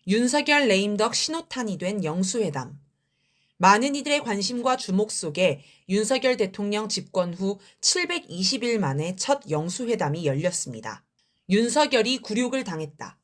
윤석열 레임덕 신호탄이 된 영수회담. 많은 이들의 관심과 주목 속에 윤석열 대통령 집권 후 720일 만에 첫 영수회담이 열렸습니다. 윤석열이 굴욕을 당했다.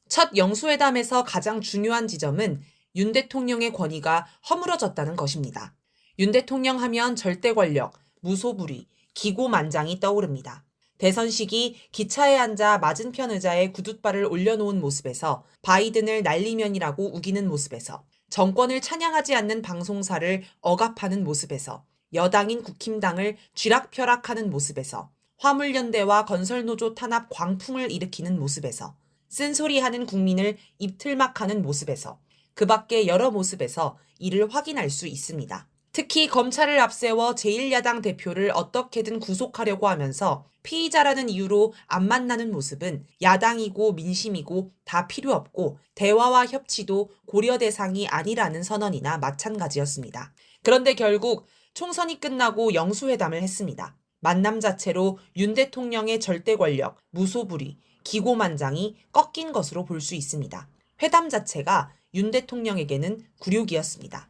첫 영수회담에서 가장 중요한 지점은 윤 대통령의 권위가 허물어졌다는 것입니다. 윤 대통령 하면 절대 권력, 무소불위, 기고만장이 떠오릅니다. 대선 시기 기차에 앉아 맞은편 의자에 구둣발을 올려놓은 모습에서 바이든을 날리면이라고 우기는 모습에서 정권을 찬양하지 않는 방송사를 억압하는 모습에서 여당인 국힘당을 쥐락펴락하는 모습에서 화물연대와 건설노조 탄압 광풍을 일으키는 모습에서 쓴소리하는 국민을 입틀막하는 모습에서 그 밖의 여러 모습에서 이를 확인할 수 있습니다. 특히 검찰을 앞세워 제1야당 대표를 어떻게든 구속하려고 하면서 피의자라는 이유로 안 만나는 모습은 야당이고 민심이고 다 필요 없고 대화와 협치도 고려 대상이 아니라는 선언이나 마찬가지였습니다. 그런데 결국 총선이 끝나고 영수회담을 했습니다. 만남 자체로 윤 대통령의 절대 권력, 무소불위, 기고만장이 꺾인 것으로 볼 수 있습니다. 회담 자체가 윤 대통령에게는 굴욕이었습니다.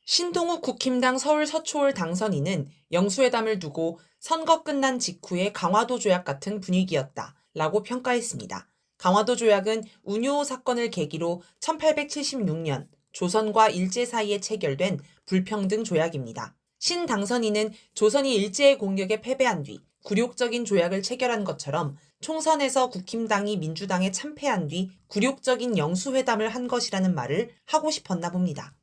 신동욱 국힘당 서울 서초월 당선인은 영수회담을 두고 선거 끝난 직후의 강화도 조약 같은 분위기였다라고 평가했습니다. 강화도 조약은 운요 사건을 계기로 1876년 조선과 일제 사이에 체결된 불평등 조약입니다. 신 당선인은 조선이 일제의 공격에 패배한 뒤 굴욕적인 조약을 체결한 것처럼 총선에서 국힘당이 민주당에 참패한 뒤 굴욕적인 영수회담을 한 것이라는 말을 하고 싶었나 봅니다.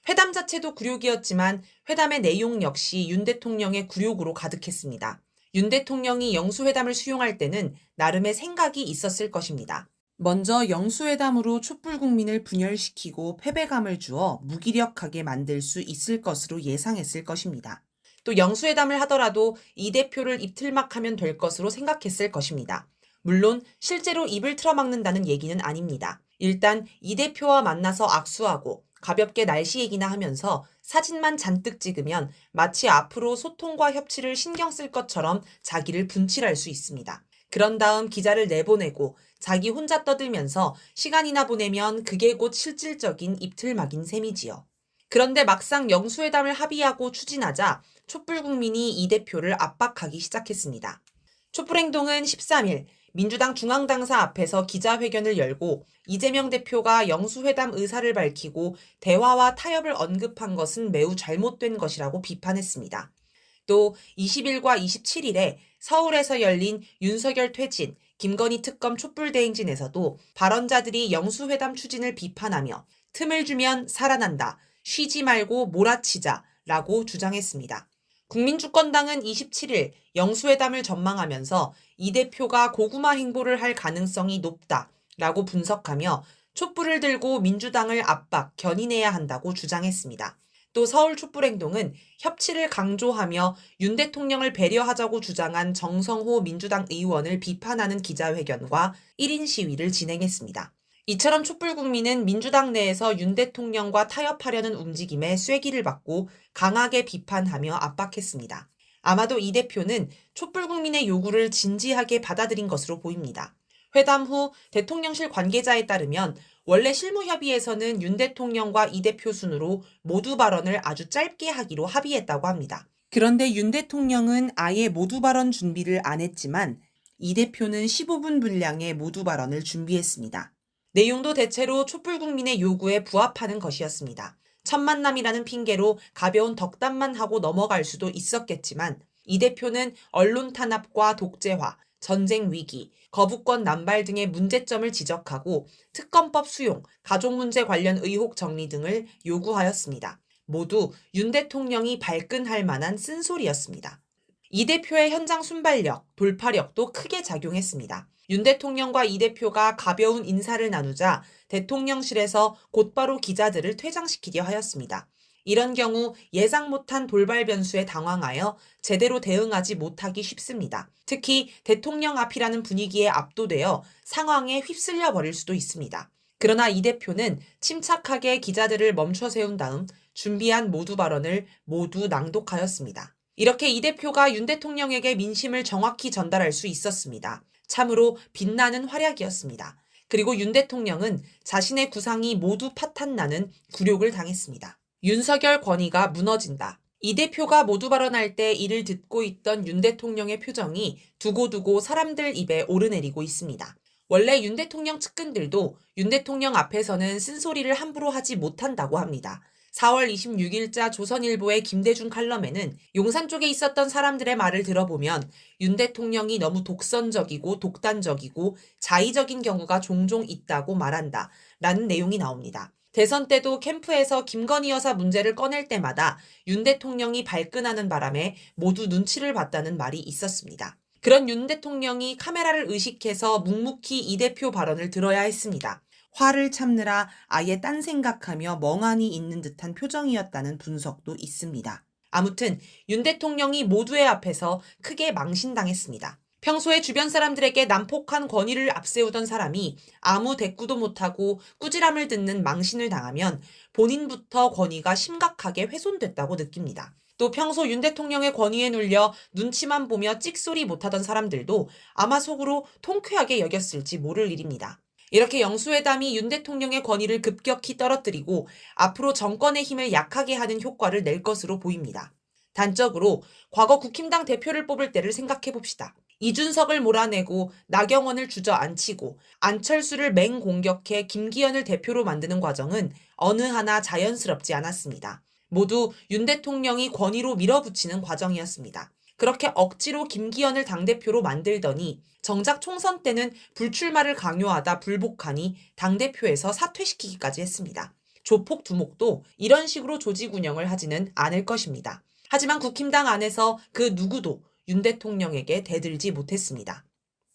회담 자체도 굴욕이었지만 회담의 내용 역시 윤 대통령의 굴욕으로 가득했습니다. 윤 대통령이 영수회담을 수용할 때는 나름의 생각이 있었을 것입니다. 먼저 영수회담으로 촛불 국민을 분열시키고 패배감을 주어 무기력하게 만들 수 있을 것으로 예상했을 것입니다. 또 영수회담을 하더라도 이 대표를 입틀막하면 될 것으로 생각했을 것입니다. 물론 실제로 입을 틀어막는다는 얘기는 아닙니다. 일단 이 대표와 만나서 악수하고 가볍게 날씨 얘기나 하면서 사진만 잔뜩 찍으면 마치 앞으로 소통과 협치를 신경 쓸 것처럼 자기를 분칠할 수 있습니다. 그런 다음 기자를 내보내고 자기 혼자 떠들면서 시간이나 보내면 그게 곧 실질적인 입틀막인 셈이지요. 그런데 막상 영수회담을 합의하고 추진하자 촛불 국민이 이 대표를 압박하기 시작했습니다. 촛불행동은 13일 민주당 중앙당사 앞에서 기자회견을 열고 이재명 대표가 영수회담 의사를 밝히고 대화와 타협을 언급한 것은 매우 잘못된 것이라고 비판했습니다. 또 20일과 27일에 서울에서 열린 윤석열 퇴진, 김건희 특검 촛불대행진에서도 발언자들이 영수회담 추진을 비판하며 틈을 주면 살아난다, 쉬지 말고 몰아치자라고 주장했습니다. 국민주권당은 27일 영수회담을 전망하면서 이 대표가 고구마 행보를 할 가능성이 높다라고 분석하며 촛불을 들고 민주당을 압박, 견인해야 한다고 주장했습니다. 또 서울 촛불행동은 협치를 강조하며 윤 대통령을 배려하자고 주장한 정성호 민주당 의원을 비판하는 기자회견과 1인 시위를 진행했습니다. 이처럼 촛불국민은 민주당 내에서 윤 대통령과 타협하려는 움직임에 쐐기를 받고 강하게 비판하며 압박했습니다. 아마도 이 대표는 촛불국민의 요구를 진지하게 받아들인 것으로 보입니다. 회담 후 대통령실 관계자에 따르면 원래 실무협의에서는 윤 대통령과 이 대표 순으로 모두 발언을 아주 짧게 하기로 합의했다고 합니다. 그런데 윤 대통령은 아예 모두 발언 준비를 안 했지만 이 대표는 15분 분량의 모두 발언을 준비했습니다. 내용도 대체로 촛불국민의 요구에 부합하는 것이었습니다. 첫 만남이라는 핑계로 가벼운 덕담만 하고 넘어갈 수도 있었겠지만 이 대표는 언론 탄압과 독재화, 전쟁 위기, 거부권 남발 등의 문제점을 지적하고 특검법 수용, 가족 문제 관련 의혹 정리 등을 요구하였습니다. 모두 윤 대통령이 발끈할 만한 쓴소리였습니다. 이 대표의 현장 순발력, 돌파력도 크게 작용했습니다. 윤 대통령과 이 대표가 가벼운 인사를 나누자 대통령실에서 곧바로 기자들을 퇴장시키려 하였습니다. 이런 경우 예상 못한 돌발 변수에 당황하여 제대로 대응하지 못하기 쉽습니다. 특히 대통령 앞이라는 분위기에 압도되어 상황에 휩쓸려 버릴 수도 있습니다. 그러나 이 대표는 침착하게 기자들을 멈춰 세운 다음 준비한 모두 발언을 모두 낭독하였습니다. 이렇게 이 대표가 윤 대통령에게 민심을 정확히 전달할 수 있었습니다. 참으로 빛나는 활약이었습니다. 그리고 윤 대통령은 자신의 구상이 모두 파탄나는 굴욕을 당했습니다. 윤석열 권위가 무너진다. 이 대표가 모두 발언할 때 이를 듣고 있던 윤 대통령의 표정이 두고두고 사람들 입에 오르내리고 있습니다. 원래 윤 대통령 측근들도 윤 대통령 앞에서는 쓴소리를 함부로 하지 못한다고 합니다. 4월 26일자 조선일보의 김대중 칼럼에는 용산 쪽에 있었던 사람들의 말을 들어보면 윤 대통령이 너무 독선적이고 독단적이고 자의적인 경우가 종종 있다고 말한다 라는 내용이 나옵니다. 대선 때도 캠프에서 김건희 여사 문제를 꺼낼 때마다 윤 대통령이 발끈하는 바람에 모두 눈치를 봤다는 말이 있었습니다. 그런 윤 대통령이 카메라를 의식해서 묵묵히 이 대표 발언을 들어야 했습니다. 화를 참느라 아예 딴 생각하며 멍하니 있는 듯한 표정이었다는 분석도 있습니다. 아무튼 윤 대통령이 모두의 앞에서 크게 망신당했습니다. 평소에 주변 사람들에게 난폭한 권위를 앞세우던 사람이 아무 대꾸도 못하고 꾸지람을 듣는 망신을 당하면 본인부터 권위가 심각하게 훼손됐다고 느낍니다. 또 평소 윤 대통령의 권위에 눌려 눈치만 보며 찍소리 못하던 사람들도 아마 속으로 통쾌하게 여겼을지 모를 일입니다. 이렇게 영수회담이 윤 대통령의 권위를 급격히 떨어뜨리고 앞으로 정권의 힘을 약하게 하는 효과를 낼 것으로 보입니다. 단적으로 과거 국힘당 대표를 뽑을 때를 생각해 봅시다. 이준석을 몰아내고 나경원을 주저앉히고 안철수를 맹공격해 김기현을 대표로 만드는 과정은 어느 하나 자연스럽지 않았습니다. 모두 윤 대통령이 권위로 밀어붙이는 과정이었습니다. 그렇게 억지로 김기현을 당대표로 만들더니 정작 총선 때는 불출마를 강요하다 불복하니 당대표에서 사퇴시키기까지 했습니다. 조폭 두목도 이런 식으로 조직 운영을 하지는 않을 것입니다. 하지만 국힘당 안에서 그 누구도 윤 대통령에게 대들지 못했습니다.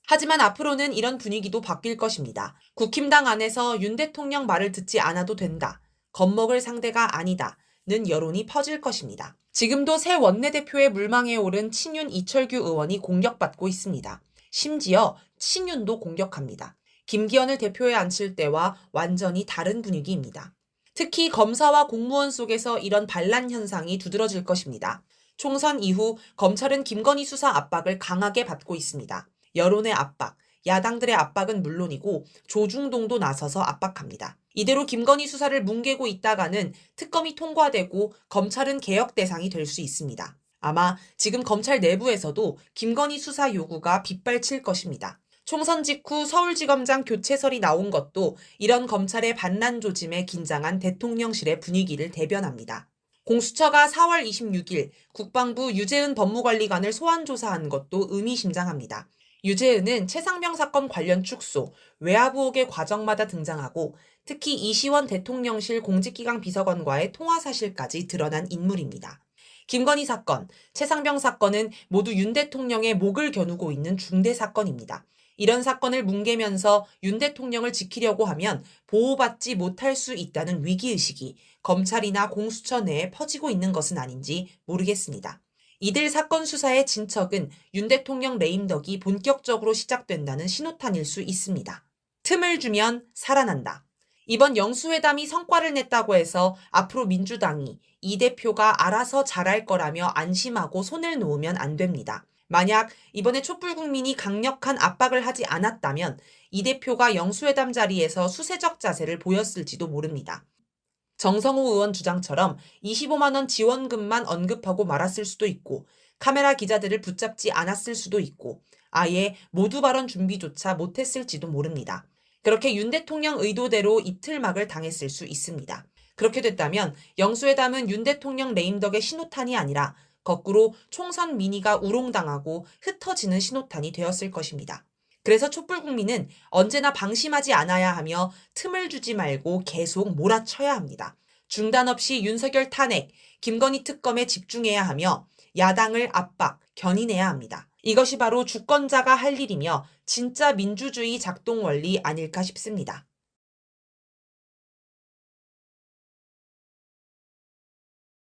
하지만 앞으로는 이런 분위기도 바뀔 것입니다. 국힘당 안에서 윤 대통령 말을 듣지 않아도 된다. 겁먹을 상대가 아니다. 는 여론이 퍼질 것입니다. 지금도 새 원내대표의 물망에 오른 친윤 이철규 의원이 공격받고 있습니다. 심지어 친윤도 공격합니다. 김기현을 대표에 앉힐 때와 완전히 다른 분위기입니다. 특히 검사와 공무원 속에서 이런 반란 현상이 두드러질 것입니다. 총선 이후 검찰은 김건희 수사 압박을 강하게 받고 있습니다. 여론의 압박, 야당들의 압박은 물론이고 조중동도 나서서 압박합니다. 이대로 김건희 수사를 뭉개고 있다가는 특검이 통과되고 검찰은 개혁 대상이 될 수 있습니다. 아마 지금 검찰 내부에서도 김건희 수사 요구가 빗발칠 것입니다. 총선 직후 서울지검장 교체설이 나온 것도 이런 검찰의 반란 조짐에 긴장한 대통령실의 분위기를 대변합니다. 공수처가 4월 26일 국방부 유재은 법무관리관을 소환 조사한 것도 의미심장합니다. 유재은은 최상병 사건 관련 축소, 외압 의혹의 과정마다 등장하고 특히 이시원 대통령실 공직기강 비서관과의 통화 사실까지 드러난 인물입니다. 김건희 사건, 최상병 사건은 모두 윤 대통령의 목을 겨누고 있는 중대 사건입니다. 이런 사건을 뭉개면서 윤 대통령을 지키려고 하면 보호받지 못할 수 있다는 위기의식이 검찰이나 공수처 내에 퍼지고 있는 것은 아닌지 모르겠습니다. 이들 사건 수사의 진척은 윤 대통령 레임덕이 본격적으로 시작된다는 신호탄일 수 있습니다. 틈을 주면 살아난다. 이번 영수회담이 성과를 냈다고 해서 앞으로 민주당이 이 대표가 알아서 잘할 거라며 안심하고 손을 놓으면 안 됩니다. 만약 이번에 촛불국민이 강력한 압박을 하지 않았다면 이 대표가 영수회담 자리에서 수세적 자세를 보였을지도 모릅니다. 정성호 의원 주장처럼 25만 원 지원금만 언급하고 말았을 수도 있고 카메라 기자들을 붙잡지 않았을 수도 있고 아예 모두 발언 준비조차 못했을지도 모릅니다. 그렇게 윤 대통령 의도대로 이틀막을 당했을 수 있습니다. 그렇게 됐다면 영수회담은 윤 대통령 레임덕의 신호탄이 아니라 거꾸로 총선 민의가 우롱당하고 흩어지는 신호탄이 되었을 것입니다. 그래서 촛불국민은 언제나 방심하지 않아야 하며 틈을 주지 말고 계속 몰아쳐야 합니다. 중단 없이 윤석열 탄핵, 김건희 특검에 집중해야 하며 야당을 압박, 견인해야 합니다. 이것이 바로 주권자가 할 일이며 진짜 민주주의 작동 원리 아닐까 싶습니다.